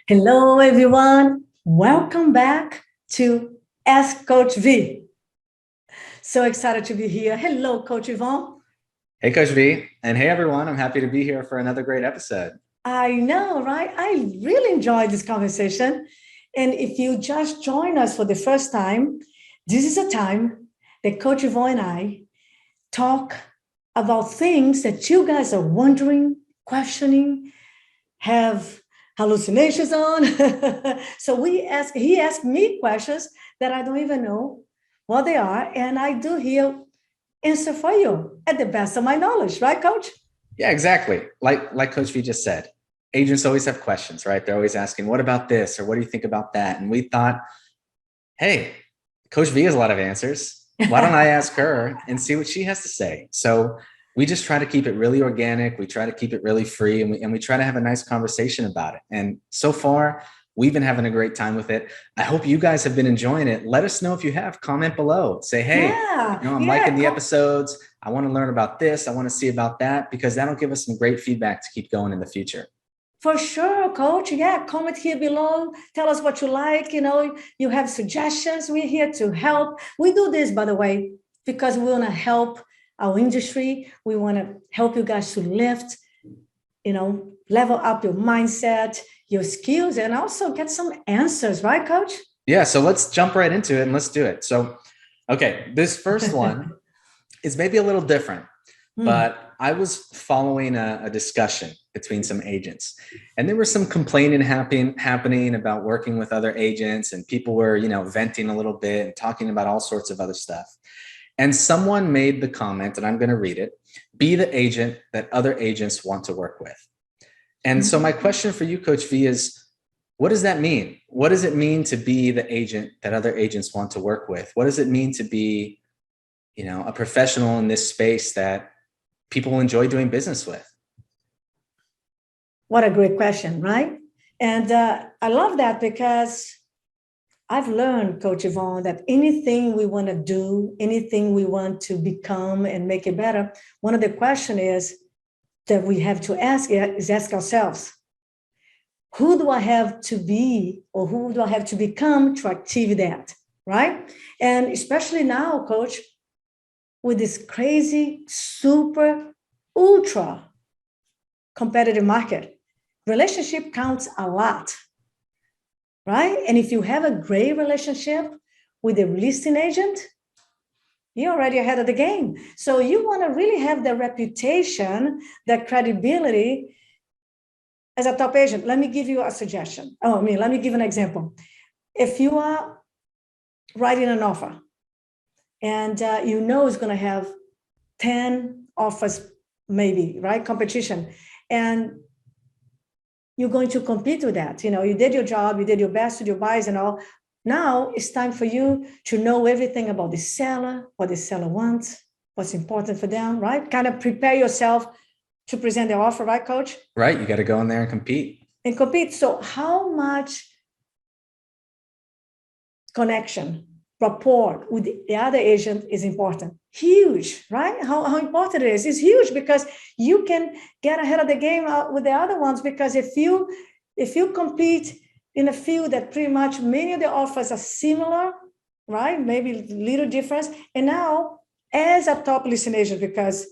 Hello, everyone. Welcome back to Ask Coach V. So excited to be here. Hello, Coach Ivon. Hey, Coach V, and hey, everyone. I'm happy to be here for another great episode. I know, right? I really enjoyed this conversation. And if you just join us for the first time, this is a time that Coach Ivon and I talk about things that you guys are wondering, questioning, have hallucinations on. So he asked me questions that I don't even know what they are. And I do here answer for you at the best of my knowledge, right, Coach? Yeah, exactly. Like Coach V just said, agents always have questions, right? They're always asking, "What about this?" or "What do you think about that?" And we thought, hey, Coach V has a lot of answers. Why don't I ask her and see what she has to say? So we just try to keep it really organic. We try to keep it really free, and we try to have a nice conversation about it. And so far, we've been having a great time with it. I hope you guys have been enjoying it. Let us know if you have. Comment below. Say, hey, Yeah, I'm liking yeah. the episodes. I want to learn about this. I want to see about that, because that'll give us some great feedback to keep going in the future. For sure, Coach. Yeah, comment here below. Tell us what you like. You have suggestions. We're here to help. We do this, by the way, because we want to help our industry. We want to help you guys to lift, level up your mindset, your skills, and also get some answers, right, Coach? Yeah, so let's jump right into it and let's do it. So, okay, this first one is maybe a little different, Hmm. but I was following a discussion between some agents, and there was some complaining happening about working with other agents, and people were, venting a little bit and talking about all sorts of other stuff. And someone made the comment, and I'm going to read it: be the agent that other agents want to work with. And so my question for you, Coach V, is what does that mean? What does it mean to be the agent that other agents want to work with? What does it mean to be, a professional in this space that people enjoy doing business with? What a great question, right? And I love that because I've learned, Coach Yvonne, that anything we want to do, anything we want to become and make it better, one of the questions is that we have to ask ourselves, who do I have to be or who do I have to become to achieve that, right? And especially now, Coach, with this crazy, super, ultra competitive market, relationship counts a lot, right? And if you have a great relationship with a listing agent, you're already ahead of the game. So you want to really have the reputation, the credibility as a top agent. Let me give you a suggestion. Let me give an example. If you are writing an offer and it's going to have 10 offers, maybe, right? Competition. And you're going to compete with that. You did your job, you did your best with your buys and all. Now it's time for you to know everything about the seller, what the seller wants, what's important for them, right? Kind of prepare yourself to present the offer, right, Coach? Right. You got to go in there and compete. And compete. So how much connection, rapport with the other agent is important? Huge, right? How important it is. It's huge because you can get ahead of the game with the other ones, because if you compete in a field that pretty much many of the offers are similar, right? Maybe little difference. And now, as a top listing agent, because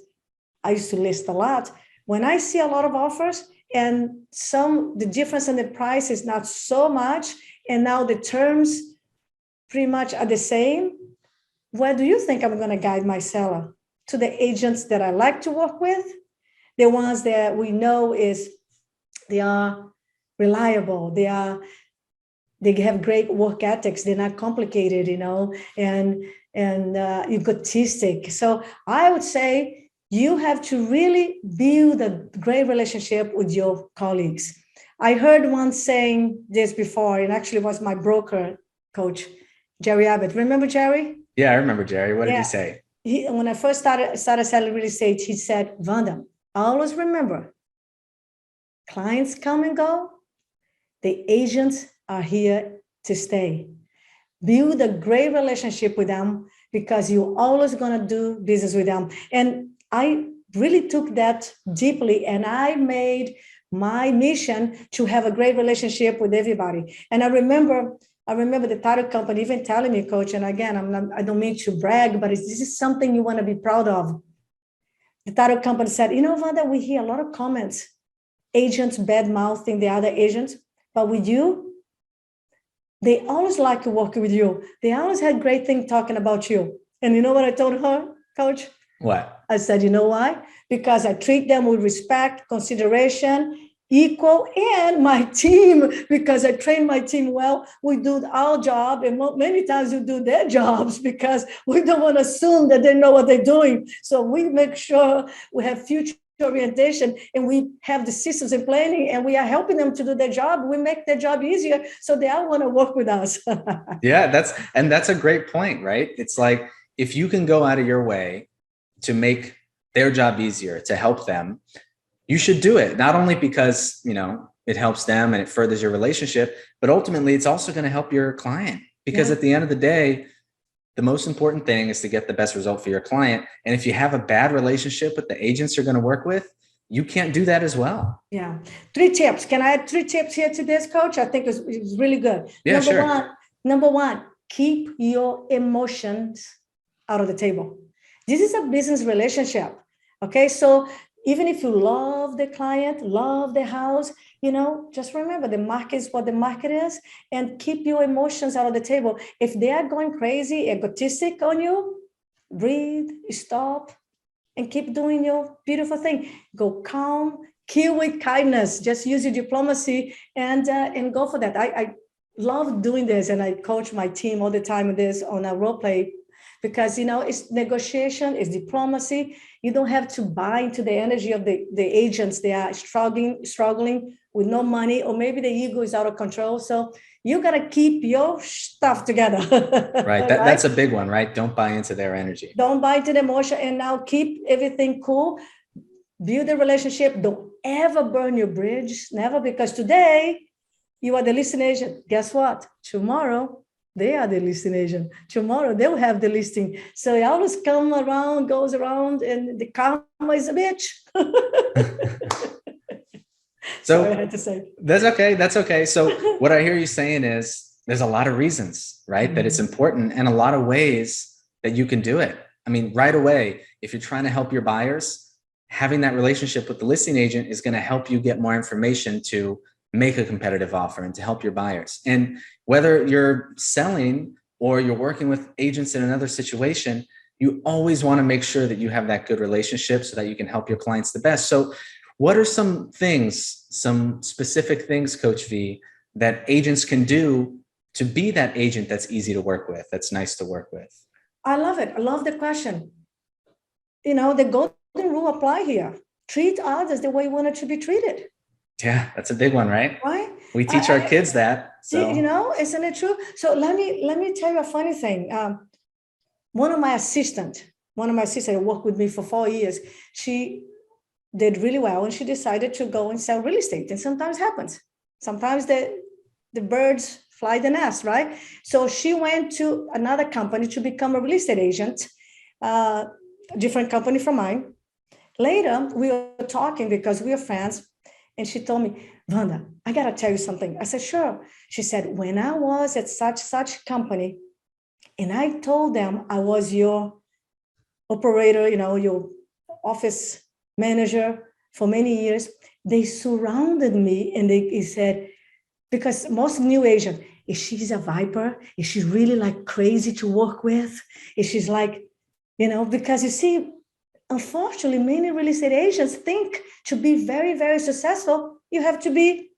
I used to list a lot, when I see a lot of offers and the difference in the price is not so much, and now the terms pretty much are the same, where do you think I'm going to guide my seller? To the agents that I like to work with, the ones that we know they are reliable, they have great work ethics, they're not complicated, and egotistic. So I would say you have to really build a great relationship with your colleagues. I heard one saying this before, and actually was my broker, Coach Jerry Abbott. Remember Jerry? Yeah, I remember, Jerry. What did he Yeah. say? When I first started selling real estate, he said, Vanda, always remember, clients come and go. The agents are here to stay. Build a great relationship with them because you're always going to do business with them. And I really took that deeply, and I made my mission to have a great relationship with everybody. And I remember the title company even telling me, Coach, and again, I don't mean to brag, but this is something you want to be proud of. The title company said, Vanda, we hear a lot of comments, agents bad mouthing the other agents, but with you, they always like to work with you. They always had great things talking about you. And you know what I told her, Coach? What? I said, you know why? Because I treat them with respect, consideration, equal, and my team, because I train my team well. We do our job, and many times we do their jobs because we don't want to assume that they know what they're doing. So we make sure we have future orientation and we have the systems and planning, and we are helping them to do their job. We make their job easier, so they all want to work with us. Yeah, that's a great point, right? It's like, if you can go out of your way to make their job easier, to help them, you should do it. Not only because, it helps them and it furthers your relationship, but ultimately it's also going to help your client, because at the end of the day, the most important thing is to get the best result for your client. And if you have a bad relationship with the agents you're going to work with, you can't do that as well. Yeah. 3 tips. Can I add 3 tips here to this, Coach? I think it's really good. Yeah, sure. Number one, keep your emotions out of the table. This is a business relationship. Okay. So even if you love the client, love the house, just remember the market is what the market is, and keep your emotions out of the table. If they are going crazy, egotistic on you, breathe, stop, and keep doing your beautiful thing. Go calm, kill with kindness. Just use your diplomacy and go for that. I love doing this, and I coach my team all the time with this on a role play, because it's negotiation, it's diplomacy. You don't have to buy into the energy of the agents. They are struggling with no money, or maybe the ego is out of control. So you got to keep your stuff together. Right. That's a big one, right? Don't buy into their energy. Don't buy into the emotion, and now keep everything cool. Build a relationship. Don't ever burn your bridge. Never, because today you are the listing agent. Guess what? Tomorrow they are the listing agent. Tomorrow they will have the listing. So it always goes around, and the karma is a bitch. So sorry, I had to say. That's okay. That's okay. So what I hear you saying is there's a lot of reasons, right? That it's important, and a lot of ways that you can do it. I mean, right away, if you're trying to help your buyers, having that relationship with the listing agent is going to help you get more information to make a competitive offer and to help your buyers. And whether you're selling or you're working with agents in another situation, you always want to make sure that you have that good relationship so that you can help your clients the best. So what are some specific things, Coach V, that agents can do to be that agent that's easy to work with, that's nice to work with? I love it. I love the question. The golden rule apply here. Treat others the way you want it to be treated. Yeah, that's a big one, right? Right. We teach our kids that. So isn't it true? So let me tell you a funny thing. One of my assistants who worked with me for 4 years, she did really well, and she decided to go and sell real estate. And sometimes happens. Sometimes the birds fly the nest, right? So she went to another company to become a real estate agent, a different company from mine. Later, we were talking because we are friends, and she told me, Vanda, I got to tell you something. I said, sure. She said, when I was at such company, and I told them I was your operator, your office manager for many years, they surrounded me, and they said, because most new agent, is she's a viper? Is she really like crazy to work with? Is she's like, because you see, unfortunately, many real estate agents think to be very, very successful, you have to be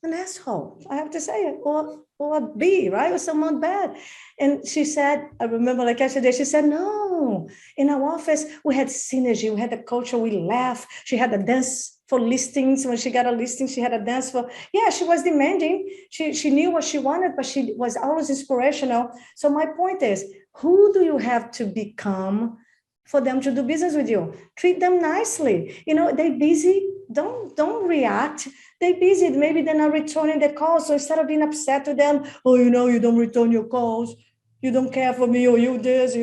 an asshole. I have to say it, or be, right? Or someone bad. And she said, I remember like yesterday, she said, no, in our office, we had synergy. We had the culture. We laugh. She had a dance for listings. When she got a listing, she had a dance for, she was demanding. She knew what she wanted, but she was always inspirational. So my point is, who do you have to become for them to do business with you? Treat them nicely. They're busy. Don't react. They're busy. Maybe they're not returning the calls. So instead of being upset with them, you don't return your calls. You don't care for me, or you this,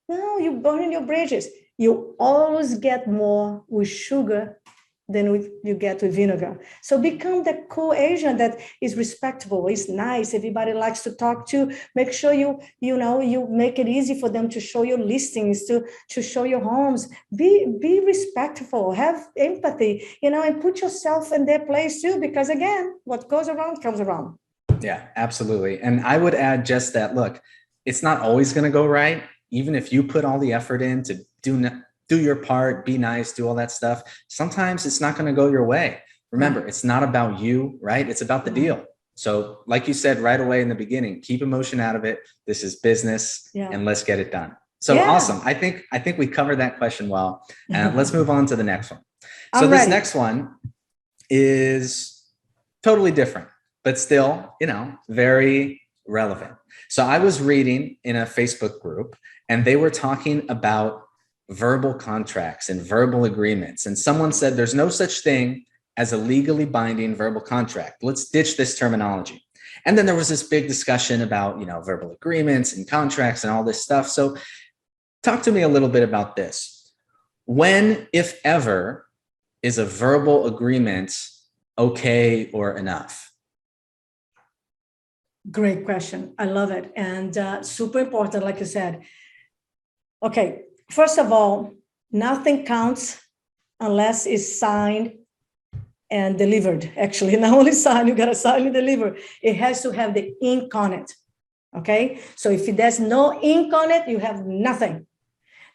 no, you're burning your bridges. You always get more with sugar than you get with vinegar. So become the cool agent that is respectable, is nice, everybody likes to talk to. Make sure you make it easy for them to show your listings, to show your homes. Be respectful, have empathy, and put yourself in their place too, because again, what goes around comes around. Yeah, absolutely. And I would add just that, look, it's not always going to go right. Even if you put all the effort in to do your part, be nice, do all that stuff, sometimes it's not going to go your way. Remember, it's not about you, right? It's about the deal. So like you said right away in the beginning, keep emotion out of it. This is business, and let's get it done. So awesome. I think we covered that question well. Let's move on to the next one. So this next one is totally different, but still, very relevant. So I was reading in a Facebook group, and they were talking about verbal contracts and verbal agreements. And someone said there's no such thing as a legally binding verbal contract. Let's ditch this terminology. And then there was this big discussion about, verbal agreements and contracts and all this stuff. So talk to me a little bit about this. When, if ever, is a verbal agreement okay or enough? Great question. I love it. And super important, like you said. Okay. First of all, nothing counts unless it's signed and delivered. Actually, not only signed, you got to sign and deliver. It has to have the ink on it. Okay. So if there's no ink on it, you have nothing.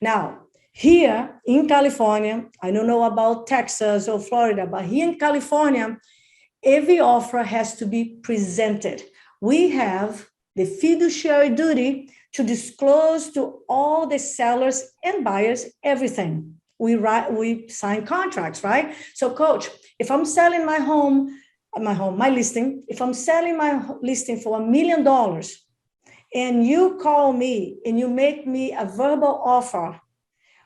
Now, here in California, I don't know about Texas or Florida, but here in California, every offer has to be presented. We have the fiduciary duty to disclose to all the sellers and buyers everything. We sign contracts, right? So, Coach, if I'm selling my listing, if I'm selling my listing for $1 million, and you call me and you make me a verbal offer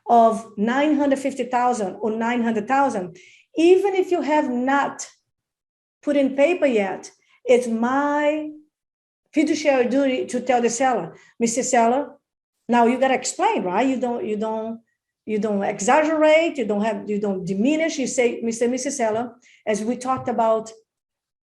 of 950,000 or 900,000, even if you have not put in paper yet, it's my fiduciary duty to tell the seller, Mr. Seller, now you got to explain, right? You don't exaggerate, you don't diminish. You say, Mrs. Seller, as we talked about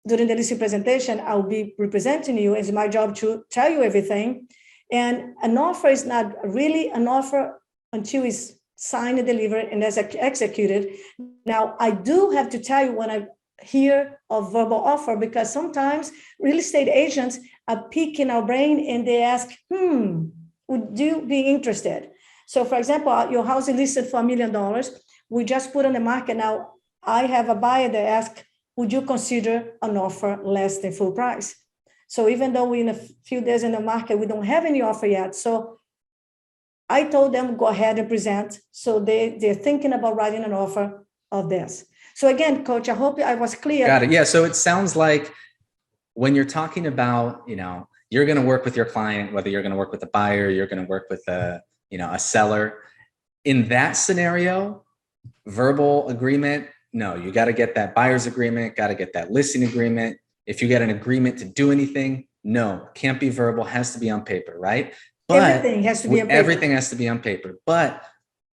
during the listing presentation, I'll be representing you. It's my job to tell you everything. And an offer is not really an offer until it's signed and delivered and as executed. Now, I do have to tell you when I hear of verbal offer, because sometimes real estate agents are picking our brain and they ask, would you be interested? So for example, your house is listed for $1 million. We just put on the market. Now I have a buyer that asks, would you consider an offer less than full price? So even though we're in a few days in the market, we don't have any offer yet. So I told them, go ahead and present. So they're thinking about writing an offer of this. So again, Coach, I hope I was clear. Got it. Yeah. So it sounds like when you're talking about, you're going to work with your client, whether you're going to work with a buyer, you're going to work with a seller. In that scenario, verbal agreement, no, you got to get that buyer's agreement, got to get that listing agreement. If you get an agreement to do anything, no, can't be verbal, has to be on paper, right? But everything has to be on paper. Everything has to be on paper. But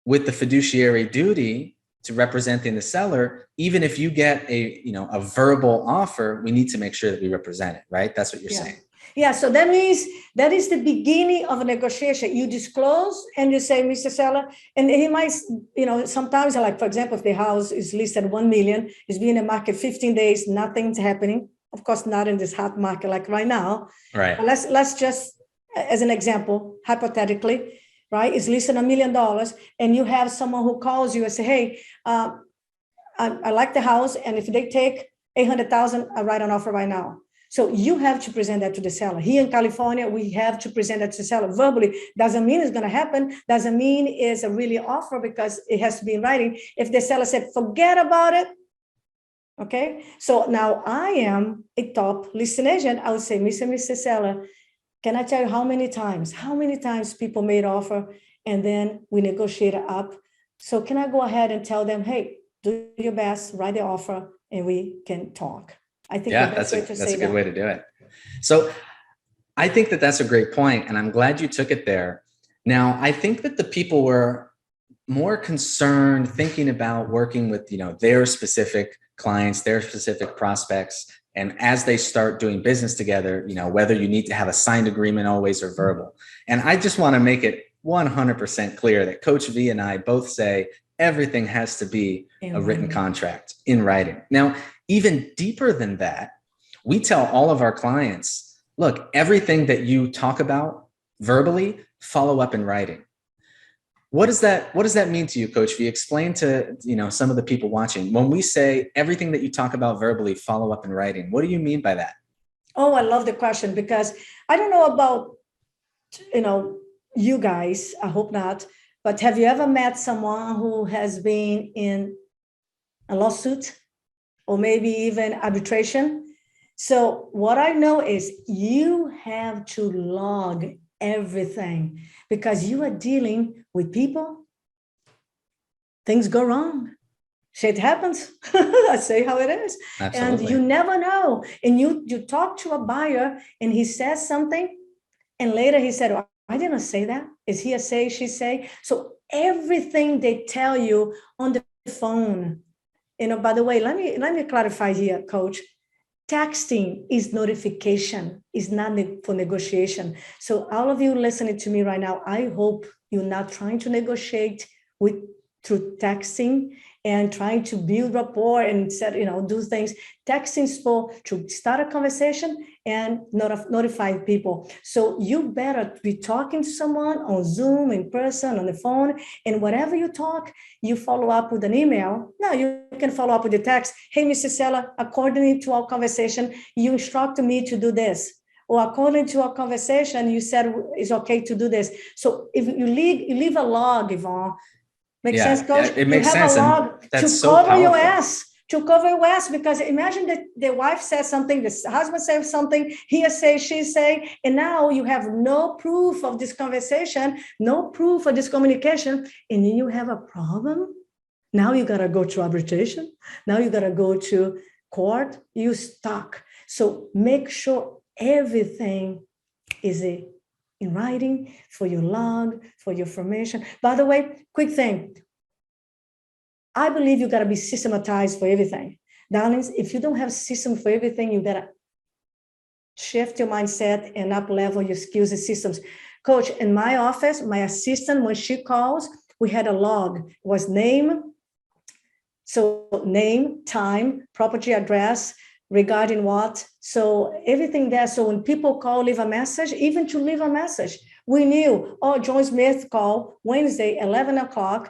with the fiduciary duty to representing the seller, even if you get a verbal offer, we need to make sure that we represent it, right? That's what you're saying. Yeah, so that means that is the beginning of a negotiation. You disclose and you say, Mr. Seller, and he might, sometimes, like, for example, if the house is listed at 1 million, it's been in the market 15 days, nothing's happening. Of course, not in this hot market like right now. Right. But let's just, as an example, hypothetically, right? It's listed $1 million, and you have someone who calls you and say, hey, I like the house, and if they take 800,000, I write an offer right now. So you have to present that to the seller. Here in California, we have to present that to the seller verbally. Doesn't mean it's going to happen. Doesn't mean it's a really offer, because it has to be in writing. If the seller said, forget about it. Okay. So now I am a top listing agent. I would say, Mr. Seller, can I tell you how many times people made offer and then we negotiate up? So can I go ahead and tell them, hey, do your best, write the offer, and we can talk. I think that's a good way to do it. So I think that that's a great point, and I'm glad you took it there. Now, I think that the people were more concerned, thinking about working with, you know, their specific clients, their specific prospects. And as they start doing business together, you know, whether you need to have a signed agreement always or verbal. And I just want to make it 100% clear that Coach V and I both say everything has to be a written contract in writing. Now, even deeper than that, we tell all of our clients, look, everything that you talk about verbally, follow up in writing. What does that mean to you, Coach V? Explain to, you know, some of the people watching. When we say everything that you talk about verbally, follow up in writing, what do you mean by that? Oh, I love the question, because I don't know about, you know, you guys, I hope not, but have you ever met someone who has been in a lawsuit or maybe even arbitration? So what I know is you have to log everything, because you are dealing with people. Things go wrong. Shit happens. I say how it is. Absolutely. And you never know. And you talk to a buyer and he says something, and later he said, oh, I didn't say that. Is he a say, she say? So everything they tell you on the phone, you know, by the way, let me clarify here, Coach. Texting is notification, is not for negotiation. So all of you listening to me right now, I hope you're not trying to negotiate through texting and trying to build rapport and set, you know, do things. Texting is for to start a conversation and notify people. So you better be talking to someone on Zoom, in person, on the phone, and whatever you talk, you follow up with an email. Now you can follow up with a text. Hey, Mr. Seller, according to our conversation, you instructed me to do this. Or according to our conversation, you said it's okay to do this. So if you leave a log, Ivon, makes sense, Coach? It makes sense. You have a log that's to so cover your powerful. ass. To cover your ass, because imagine that the wife says something, the husband says something, he say, she say, and now you have no proof of this conversation, no proof of this communication, and then you have a problem. Now you gotta go to arbitration. Now you gotta go to court. You stuck. So make sure everything is in writing for your log, for your formation. By the way, quick thing. I believe you got to be systematized for everything. Darlings, if you don't have a system for everything, you got to shift your mindset and up level your skills and systems. Coach, in my office, my assistant, when she calls, we had a log. It was name, so name, time, property address, regarding what. So everything there. So when people call, leave a message, even to leave a message, we knew, oh, John Smith called Wednesday, 11 o'clock,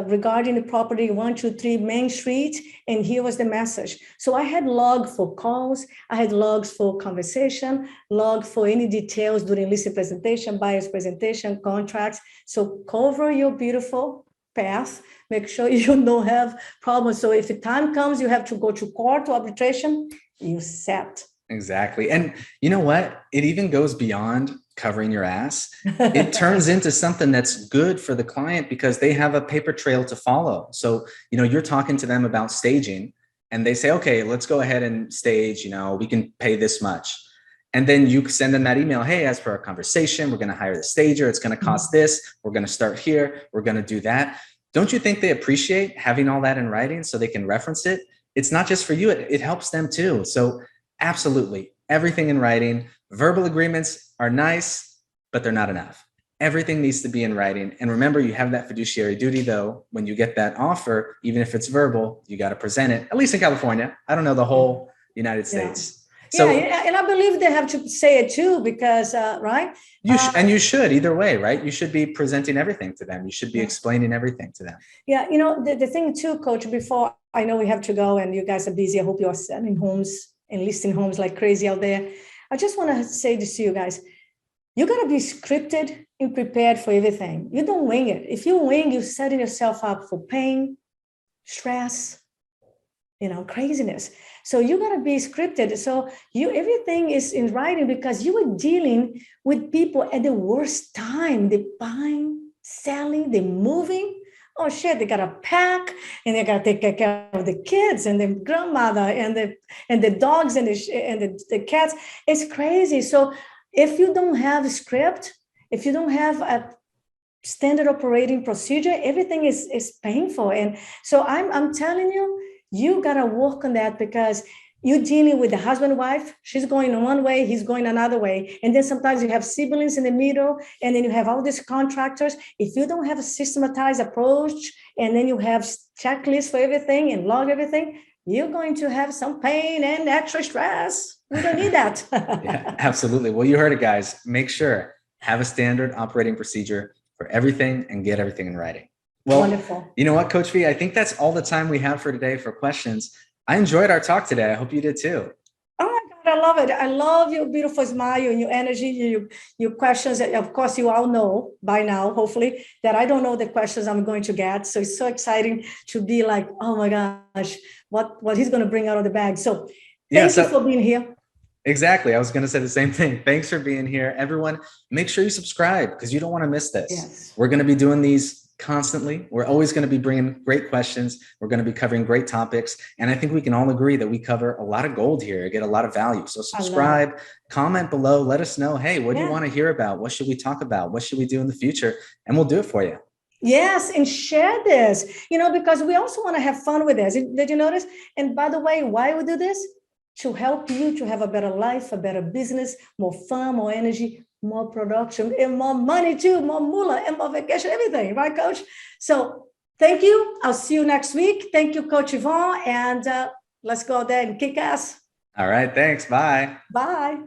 regarding the property 123 Main Street, and here was the message. So I had log for calls, I had logs for conversation, log for any details during listing presentation, buyer's presentation, contracts. So cover your beautiful path, make sure you don't have problems. So if the time comes, you have to go to court or arbitration, you set. Exactly. And you know what? It even goes beyond covering your ass. It turns into something that's good for the client because they have a paper trail to follow. So, you know, you're talking to them about staging and they say, okay, let's go ahead and stage, you know, we can pay this much. And then you send them that email. Hey, as per our conversation, we're going to hire the stager. It's going to cost this. We're going to start here. We're going to do that. Don't you think they appreciate having all that in writing so they can reference it? It's not just for you. It helps them too. So absolutely. Everything in writing. Verbal agreements are nice, but they're not enough. Everything needs to be in writing. And remember, you have that fiduciary duty, though, when you get that offer, even if it's verbal, you got to present it, at least in California. I don't know the whole United States. So, yeah, and I believe they have to say it too, because, right? And you should either way, right? You should be presenting everything to them. You should be explaining everything to them. Yeah, you know, the thing too, Coach, before I know we have to go and you guys are busy, I hope you are selling homes and listing homes like crazy out there. I just want to say this to you guys. You got to be scripted and prepared for everything. You don't wing it. If you wing, you're setting yourself up for pain, stress, you know, craziness. So you got to be scripted. So everything is in writing because you are dealing with people at the worst time. They're buying, selling, they're moving. Oh shit, they got to pack and they got to take care of the kids and the grandmother and the dogs and the cats. It's crazy. So if you don't have a script, if you don't have standard operating procedure, everything is painful. And so I'm telling you, you got to work on that, because you're dealing with the husband, wife, she's going one way, he's going another way. And then sometimes you have siblings in the middle, and then you have all these contractors. If you don't have a systematized approach, and then you have checklists for everything and log everything, you're going to have some pain and extra stress. We don't need that. Yeah, absolutely. Well, you heard it, guys. Make sure, have a standard operating procedure for everything and get everything in writing. Well, wonderful. You know what, Coach V, I think that's all the time we have for today for questions. I enjoyed our talk today. I hope you did too. Oh my God, I love it. I love your beautiful smile and your energy, your questions. Of course, you all know by now, hopefully, that I don't know the questions I'm going to get. So it's so exciting to be like, oh my gosh, what he's going to bring out of the bag. So thank you for being here. Exactly. I was going to say the same thing. Thanks for being here. Everyone, make sure you subscribe, because you don't want to miss this. Yes. We're going to be doing these constantly. We're always going to be bringing great questions. We're going to be covering great topics. And I think we can all agree that we cover a lot of gold here, get a lot of value. So subscribe, comment below, let us know, hey, what do you want to hear about? What should we talk about? What should we do in the future? And we'll do it for you. Yes, and share this, because we also want to have fun with this. Did you notice? And by the way, why we do this? To help you to have a better life, a better business, more fun, more energy, more production, and more money too, more moolah, and more vacation, everything, right, Coach? So thank you. I'll see you next week. Thank you, Coach Ivon, and let's go out there and kick ass. All right, thanks. Bye. Bye.